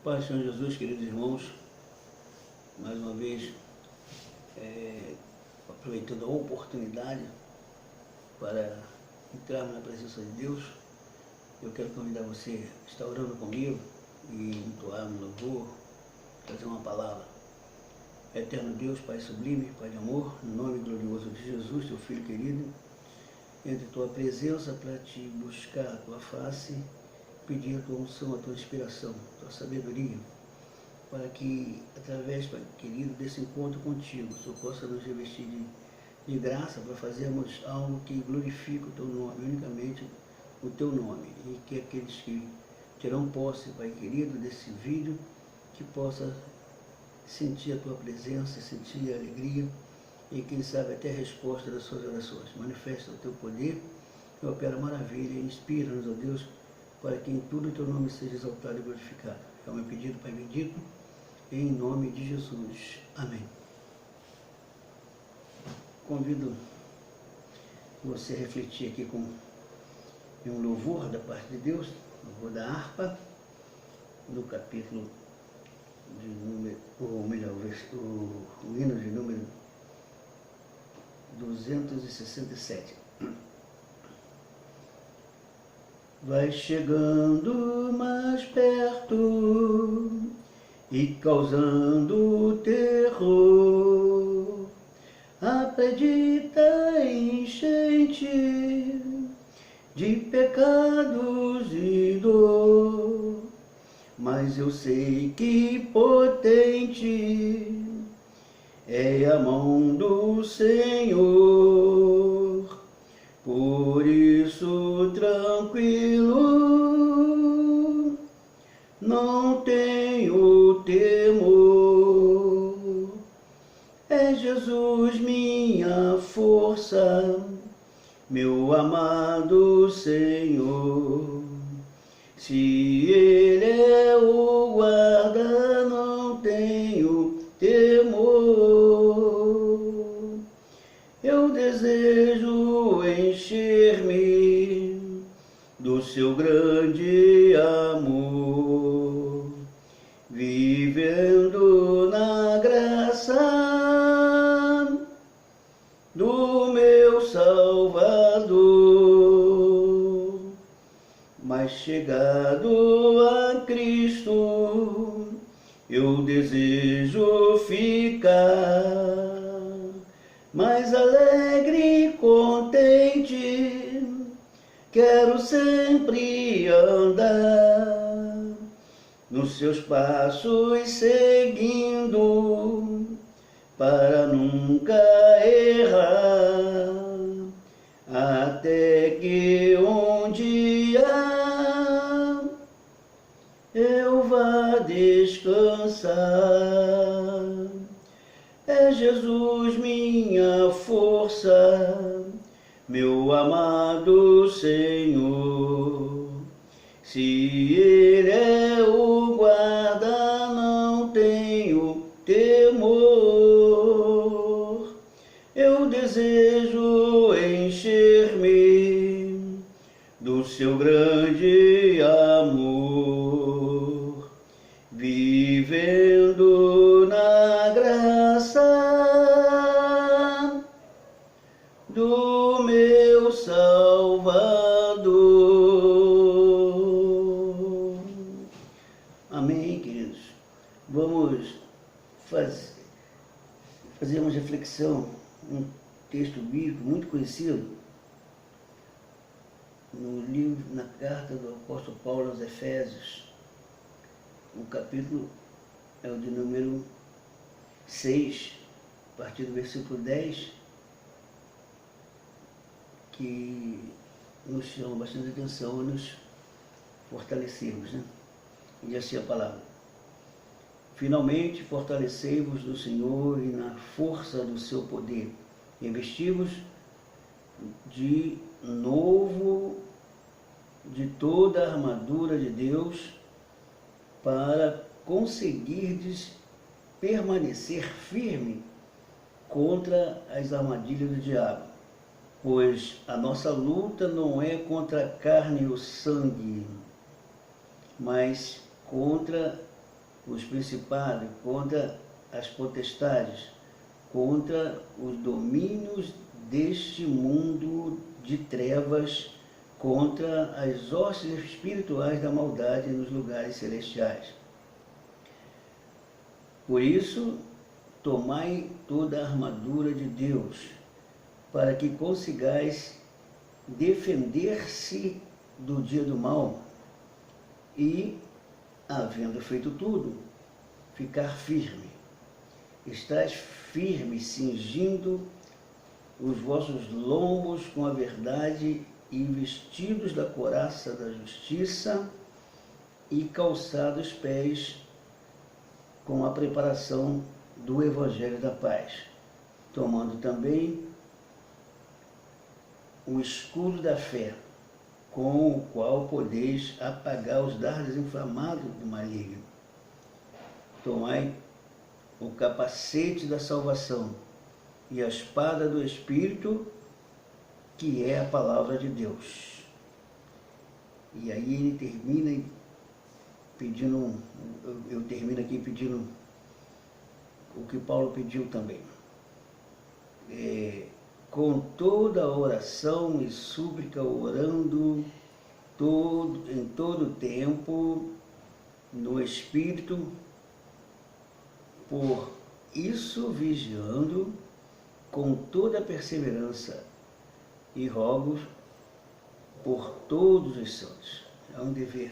Pai, Senhor Jesus, queridos irmãos, mais uma vez, aproveitando a oportunidade para entrarmos na presença de Deus, eu quero convidar você a estar orando comigo e entoarmos louvor, trazer uma palavra. Eterno Deus, Pai sublime, Pai de amor, no nome glorioso de Jesus, teu Filho querido, entre tua presença para te buscar a tua face, pedir a tua unção, a tua inspiração, a tua sabedoria, para que, através, Pai querido, desse encontro contigo, o Senhor possa nos revestir de graça para fazermos algo que glorifique o teu nome, unicamente o teu nome, e que aqueles que terão posse, Pai querido, desse vídeo, que possa sentir a tua presença, sentir a alegria e, quem sabe, até a resposta das suas orações. Manifesta o teu poder e opera maravilha e inspira-nos, ó Deus, para que em tudo o teu nome seja exaltado e glorificado. É o meu pedido, Pai bendito, em nome de Jesus. Amém. Convido você a refletir aqui com um louvor da parte de Deus, louvor da harpa, no capítulo de número, ou melhor, o hino de número 267. Vai chegando mais perto e causando terror a predita enchente de pecados e dor. Mas eu sei que potente é a mão do Senhor, por isso tranquilo não tenho temor. É Jesus minha força, meu amado Senhor. Se Ele é o guarda, não tenho temor. Eu desejo encher-me do seu grande amor, vivendo na graça do meu Salvador. Mas chegado a Cristo, eu desejo ficar mais alegre e contente. Quero sempre andar nos seus passos seguindo, para nunca errar, até que um dia eu vá descansar. É Jesus minha força, meu amado Senhor. Se Ele é o guarda, não tenho temor. Eu desejo encher-me do seu grande amor, vivendo na graça do meu Salvador. Amém, queridos? Vamos fazer uma reflexão, um texto bíblico muito conhecido, no livro, na carta do apóstolo Paulo aos Efésios. O capítulo é o de número 6, a partir do versículo 10, que nos chama bastante atenção a nos fortalecermos, né? E assim a palavra: finalmente fortalecei-vos no Senhor e na força do seu poder, revesti-vos de novo de toda a armadura de Deus, para conseguirdes permanecer firme contra as armadilhas do diabo. Pois a nossa luta não é contra a carne e o sangue, mas contra os principados, contra as potestades, contra os domínios deste mundo de trevas, contra as hostes espirituais da maldade nos lugares celestiais. Por isso, tomai toda a armadura de Deus, para que consigais defender-se do dia do mal e, havendo feito tudo, ficar firme. Estais firmes, cingindo os vossos lombos com a verdade e vestidos da couraça da justiça e calçados os pés com a preparação do Evangelho da paz, tomando também o escudo da fé, com o qual podeis apagar os dardos inflamados do maligno. Tomai o capacete da salvação e a espada do Espírito, que é a palavra de Deus. E aí ele termina pedindo, eu termino aqui pedindo o que Paulo pediu também. Com toda a oração e súplica, orando em todo tempo, no Espírito, por isso vigiando com toda a perseverança e rogo por todos os santos. É um dever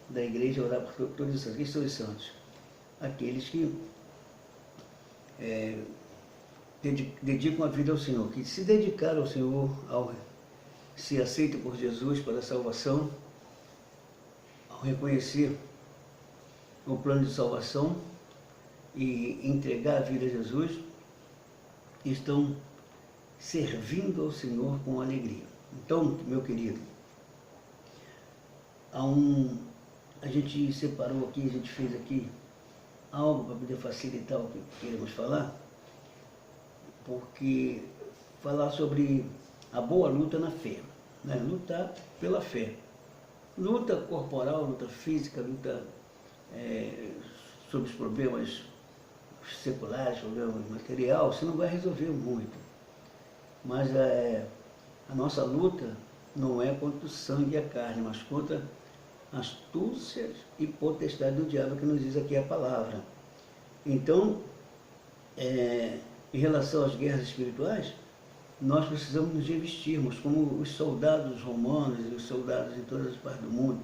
da igreja orar por todos os santos. Quem são os santos? Aqueles que dedicam a vida ao Senhor, que se dedicaram ao Senhor, se aceitam por Jesus para a salvação, ao reconhecer o plano de salvação e entregar a vida a Jesus, estão servindo ao Senhor com alegria. Então, meu querido, a gente separou aqui, a gente fez aqui algo para poder facilitar o que queremos falar, porque falar sobre a boa luta na fé, né? Lutar pela fé. Luta corporal, luta física, luta sobre os problemas seculares, problemas materiais, você não vai resolver muito. Mas a nossa luta não é contra o sangue e a carne, mas contra astúcias e potestade do diabo, que nos diz aqui a palavra. Então, em relação às guerras espirituais, nós precisamos nos revestirmos, como os soldados romanos e os soldados em todas as partes do mundo,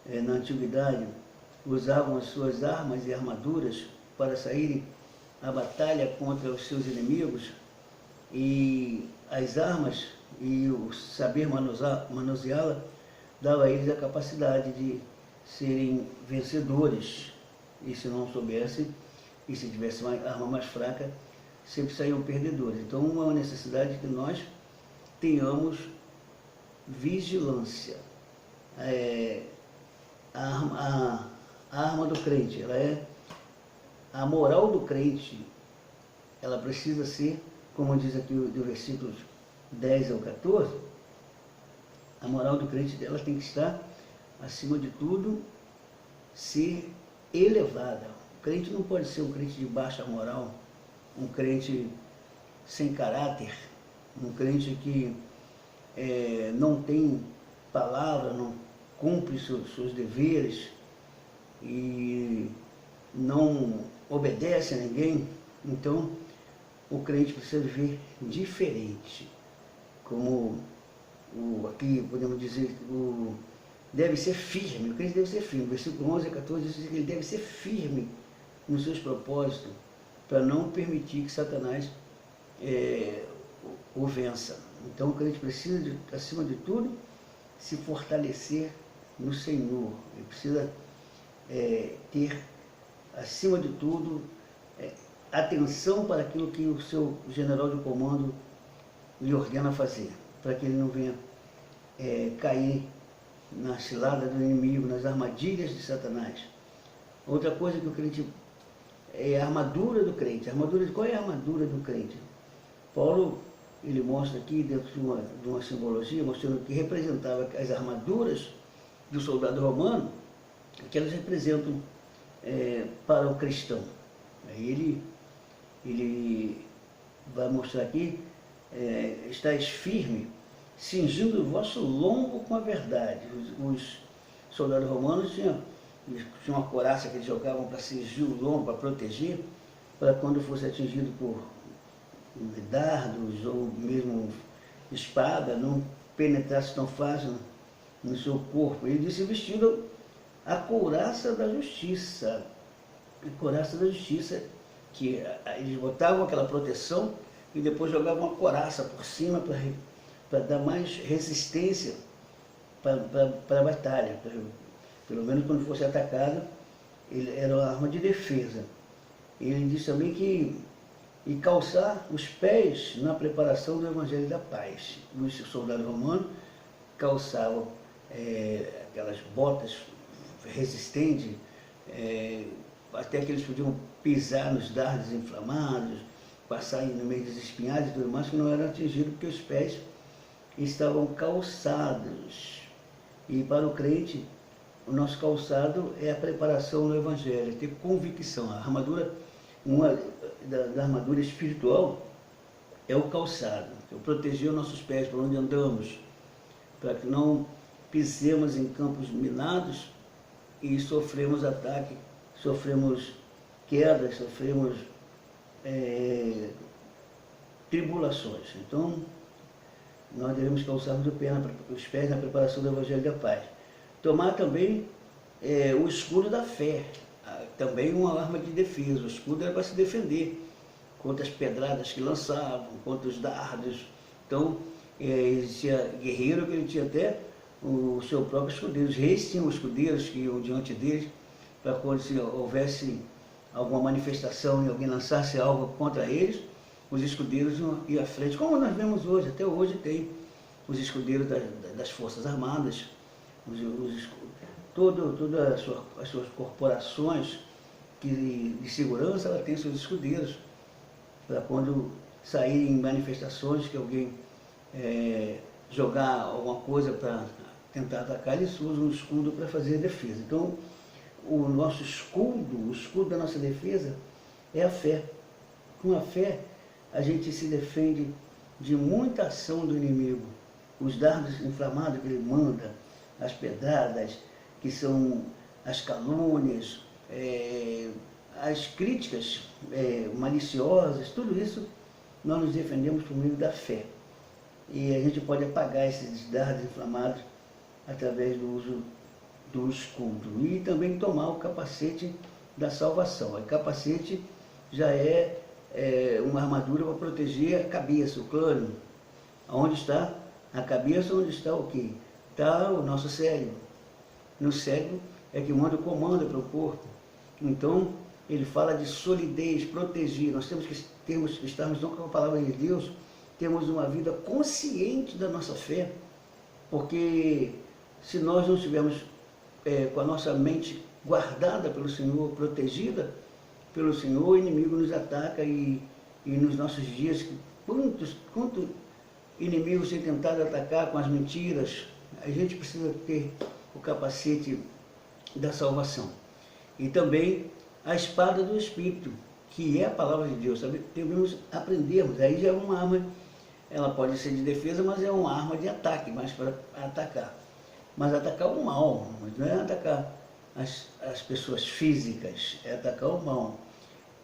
na antiguidade, usavam as suas armas e armaduras para saírem à batalha contra os seus inimigos, e as armas e o saber manuseá-la dava a eles a capacidade de serem vencedores, e se não soubessem, e se tivesse uma arma mais fraca, sempre saíam perdedores. Então, uma necessidade que nós tenhamos vigilância. A arma do crente, a moral do crente, ela precisa ser, como diz aqui do versículos 10 ao 14, a moral do crente dela tem que estar, acima de tudo, ser elevada. O crente não pode ser um crente de baixa moral, um crente sem caráter, um crente que não tem palavra, não cumpre seus deveres e não obedece a ninguém. Então, o crente precisa viver diferente. Como aqui podemos dizer, deve ser firme, o crente deve ser firme. Versículo 11 a 14 diz que ele deve ser firme nos seus propósitos, para não permitir que Satanás o vença. Então o crente precisa, acima de tudo, se fortalecer no Senhor. Ele precisa ter, acima de tudo, atenção para aquilo que o seu general de comando lhe ordena fazer, para que ele não venha cair na cilada do inimigo, nas armadilhas de Satanás. Outra coisa que o crente é a armadura do crente. Qual é a armadura do crente? Paulo, ele mostra aqui, dentro de uma simbologia, mostrando que representava as armaduras do soldado romano, que elas representam para o cristão. Aí ele vai mostrar aqui, estáis firme, cingindo o vosso lombo com a verdade. Os soldados romanos tinham uma couraça que eles jogavam para cingir o lombo, para proteger, para quando fosse atingido por dardos ou mesmo espada, não penetrasse tão fácil no seu corpo. Ele disse: vestindo a couraça da justiça. A couraça da justiça, que eles botavam aquela proteção e depois jogavam uma couraça por cima para dar mais resistência para a batalha. Pelo menos quando fosse atacado, era uma arma de defesa. Ele disse também que e calçar os pés na preparação do Evangelho da Paz. Os soldados romanos calçavam aquelas botas resistentes, até que eles podiam pisar nos dardos inflamados, passar no meio dos espinhados e tudo mais, que não eram atingidos porque os pés estavam calçados. E para o crente, o nosso calçado é a preparação no Evangelho, é ter convicção. A armadura, uma da armadura espiritual é o calçado, que é proteger os nossos pés por onde andamos, para que não pisemos em campos minados e sofremos ataque, sofremos quedas, sofremos tribulações. Então, nós devemos calçar os pés na preparação do Evangelho da Paz. Tomar também o escudo da fé, também uma arma de defesa. O escudo era para se defender contra as pedradas que lançavam, contra os dardos. Então, existia guerreiro que ele tinha até o seu próprio escudeiro. Os reis tinham escudeiros que iam diante deles, para quando se houvesse alguma manifestação e alguém lançasse algo contra eles, os escudeiros iam à frente, como nós vemos hoje. Até hoje tem os escudeiros das Forças Armadas, todas as suas corporações de segurança, ela tem seus escudeiros, para quando saírem manifestações que alguém jogar alguma coisa para tentar atacar, eles usam o escudo para fazer defesa. Então, o nosso escudo, o escudo da nossa defesa é a fé. Com a fé, a gente se defende de muita ação do inimigo. Os dardos inflamados que ele manda, as pedradas, que são as calúnias, as críticas maliciosas, tudo isso nós nos defendemos por meio da fé. E a gente pode apagar esses dardos inflamados através do uso do escudo. E também tomar o capacete da salvação. O capacete já é uma armadura para proteger a cabeça, o crânio. Onde está a cabeça? Onde está o quê? Está o nosso cérebro. No cérebro é que manda o comando para o corpo. Então, ele fala de solidez, proteger. Nós temos que estarmos, não com a palavra de Deus, temos uma vida consciente da nossa fé, porque se nós não estivermos com a nossa mente guardada pelo Senhor, protegida pelo Senhor, o inimigo nos ataca e nos nossos dias, quantos inimigos têm tentado atacar com as mentiras. A gente precisa ter o capacete da salvação. E também a espada do Espírito, que é a palavra de Deus. Devemos aprendermos. Aí já é uma arma, ela pode ser de defesa, mas é uma arma de ataque, mas para atacar. Mas atacar o mal, não é atacar as pessoas físicas, é atacar o mal.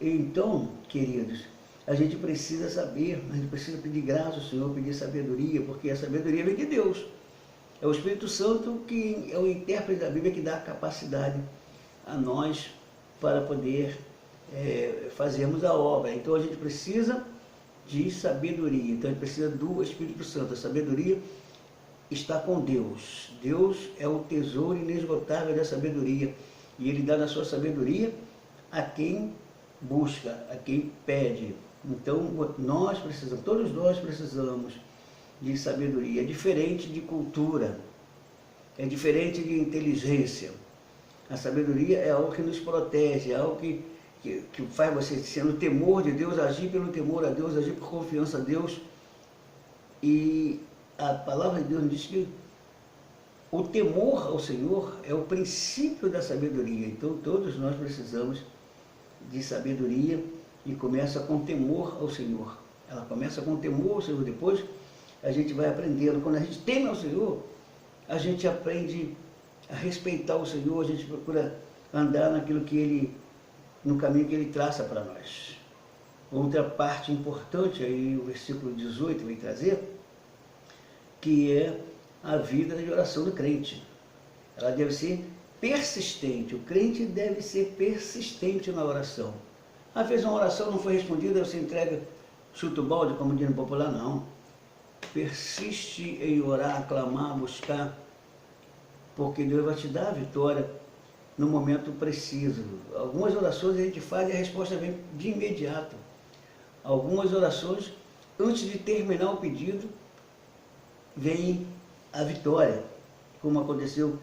Então, queridos, a gente precisa saber, a gente precisa pedir graça ao Senhor, pedir sabedoria, porque a sabedoria vem de Deus. É o Espírito Santo que é o intérprete da Bíblia que dá a capacidade a nós para poder fazermos a obra. Então a gente precisa de sabedoria, então a gente precisa do Espírito Santo. A sabedoria está com Deus. Deus é o tesouro inesgotável da sabedoria e Ele dá da sua sabedoria a quem busca, a quem pede. Então nós precisamos, todos nós precisamos de sabedoria. É diferente de cultura, é diferente de inteligência. A sabedoria é algo que nos protege, é algo que faz você, sendo temor de Deus, agir pelo temor a Deus, agir por confiança a Deus. E a palavra de Deus diz que o temor ao Senhor é o princípio da sabedoria. Então todos nós precisamos de sabedoria e começa com temor ao Senhor. Ela começa com temor ao Senhor, depois a gente vai aprendendo. Quando a gente teme ao Senhor, a gente aprende a respeitar o Senhor, a gente procura andar naquilo que Ele, no caminho que Ele traça para nós. Outra parte importante, aí o versículo 18 vem trazer, que é a vida de oração do crente. Ela deve ser persistente, o crente deve ser persistente na oração. Às vezes uma oração não foi respondida, você entrega, chuta o balde, como diz no popular, não. Persiste em orar, clamar, buscar, porque Deus vai te dar a vitória no momento preciso. Algumas orações a gente faz e a resposta vem de imediato. Algumas orações, antes de terminar o pedido, vem a vitória, como aconteceu,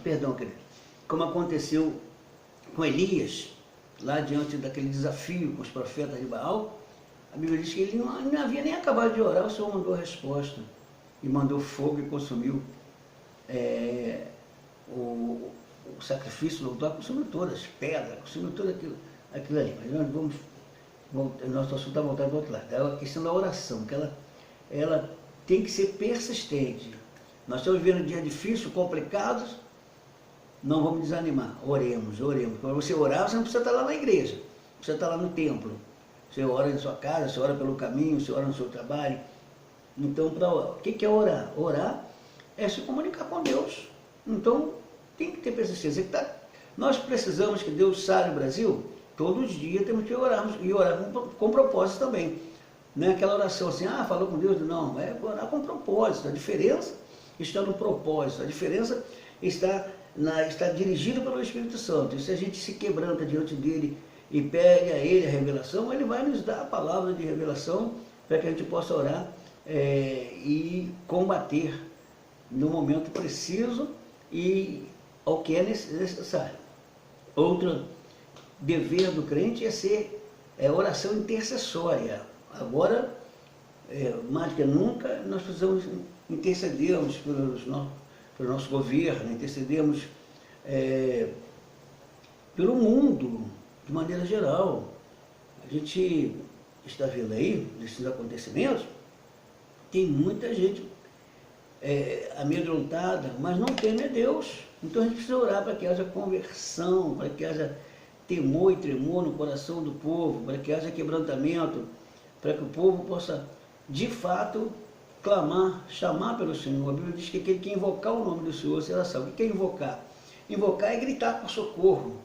perdão, querido, como aconteceu com Elias, lá diante daquele desafio com os profetas de Baal. A Bíblia diz que ele não havia nem acabado de orar, o Senhor mandou a resposta, e mandou fogo e consumiu o sacrifício do altar, consumiu todas as pedras, consumiu tudo aquilo ali. Mas nós vamos, nosso assunto está voltado para o outro lado. É a questão da oração, que ela tem que ser persistente. Nós estamos vivendo dias difíceis, complicados, não vamos desanimar, oremos, oremos. Quando você orar, você não precisa estar lá na igreja, precisa estar lá no templo. Você ora na sua casa, você ora pelo caminho, você ora no seu trabalho. Então, o que é orar? Orar é se comunicar com Deus. Então, tem que ter persistência. Nós precisamos que Deus sare o Brasil, todos os dias temos que orarmos, e orar com propósito também. Não é aquela oração assim, falou com Deus, não, é orar com propósito. A diferença está no propósito, a diferença está dirigida pelo Espírito Santo. E se a gente se quebranta diante dele e pede a ele a revelação, ele vai nos dar a palavra de revelação para que a gente possa orar e combater no momento preciso e ao que é necessário. Outro dever do crente é oração intercessória. Agora, mais do que nunca, nós precisamos intercedermos pelo nosso governo, intercedermos pelo mundo, de maneira geral. A gente está vendo aí, nesses acontecimentos, tem muita gente amedrontada, mas não teme a Deus. Então a gente precisa orar para que haja conversão, para que haja temor e tremor no coração do povo, para que haja quebrantamento, para que o povo possa, de fato, clamar, chamar pelo Senhor. A Bíblia diz que aquele que invocar o nome do Senhor será salvo. O que é invocar? Invocar é gritar por socorro.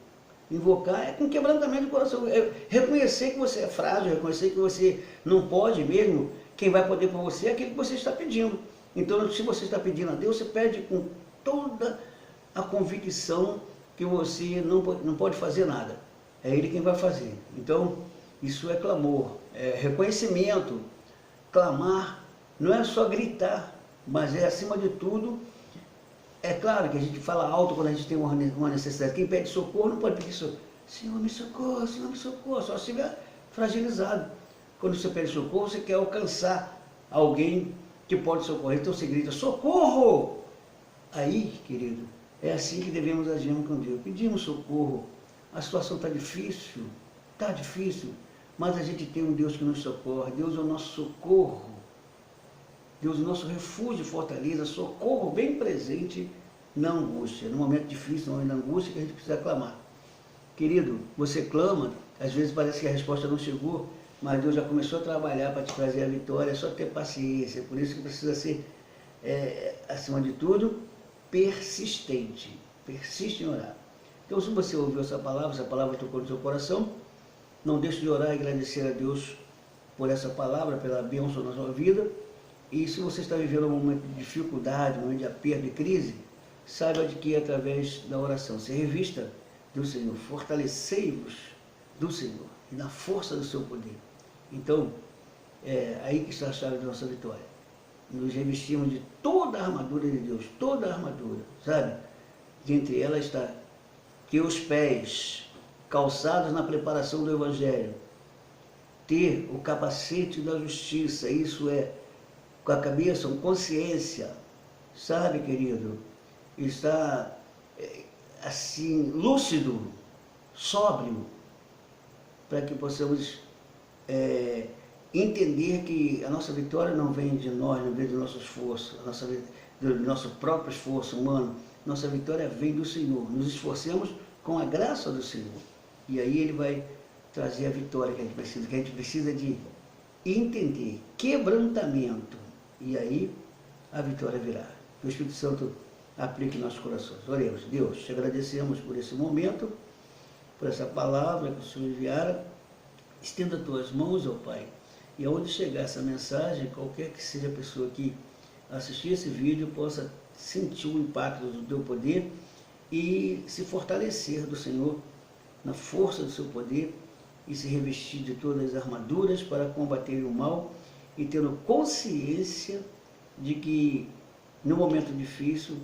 Invocar é com quebrantamento do coração. É reconhecer que você é frágil, reconhecer que você não pode mesmo. Quem vai poder por você é aquele que você está pedindo. Então, se você está pedindo a Deus, você pede com toda a convicção que você não pode fazer nada. É Ele quem vai fazer. Então, isso é clamor, é reconhecimento. Clamar não é só gritar, mas é, acima de tudo, é claro que a gente fala alto quando a gente tem uma necessidade. Quem pede socorro não pode pedir socorro. Senhor, me socorra, só se estiver fragilizado. Quando você pede socorro, você quer alcançar alguém que pode socorrer. Então você grita, socorro! Aí, querido, é assim que devemos agir com Deus. Pedimos socorro. A situação está difícil, mas a gente tem um Deus que nos socorre. Deus é o nosso socorro. Deus é o nosso refúgio e fortaleza, socorro bem presente na angústia. No momento difícil, no momento da angústia, que a gente precisa clamar. Querido, você clama, às vezes parece que a resposta não chegou, mas Deus já começou a trabalhar para te trazer a vitória, é só ter paciência. Por isso que precisa ser, acima de tudo, persistente. Persiste em orar. Então, se você ouviu essa palavra tocou no seu coração, não deixe de orar e agradecer a Deus por essa palavra, pela bênção na sua vida. E se você está vivendo um momento de dificuldade, um momento de aperto, de crise, saiba de que através da oração se revista do Senhor, fortalecei-vos do Senhor e na força do seu poder. Então, é aí que está a chave da nossa vitória. Nos revestimos de toda a armadura de Deus, toda a armadura, sabe? Dentre elas está que os pés calçados na preparação do Evangelho, ter o capacete da justiça, isso é com a cabeça, com consciência, sabe, querido? Está assim, lúcido, sóbrio, para que possamos entender que a nossa vitória não vem de nós, não vem do nosso esforço, do nosso próprio esforço humano. Nossa vitória vem do Senhor. Nos esforcemos com a graça do Senhor. E aí Ele vai trazer a vitória que a gente precisa de entender, quebrantamento. E aí a vitória virá. Que o Espírito Santo aplique em nossos corações. Oremos. Deus, te agradecemos por esse momento, por essa palavra que o Senhor enviara. Estenda as tuas mãos, ó Pai, e aonde chegar essa mensagem, qualquer que seja a pessoa que assistir esse vídeo possa sentir o impacto do teu poder e se fortalecer do Senhor na força do seu poder e se revestir de todas as armaduras para combater o mal e tendo consciência de que no momento difícil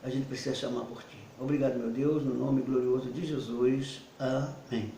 a gente precisa chamar por Ti. Obrigado, meu Deus, no nome glorioso de Jesus. Amém.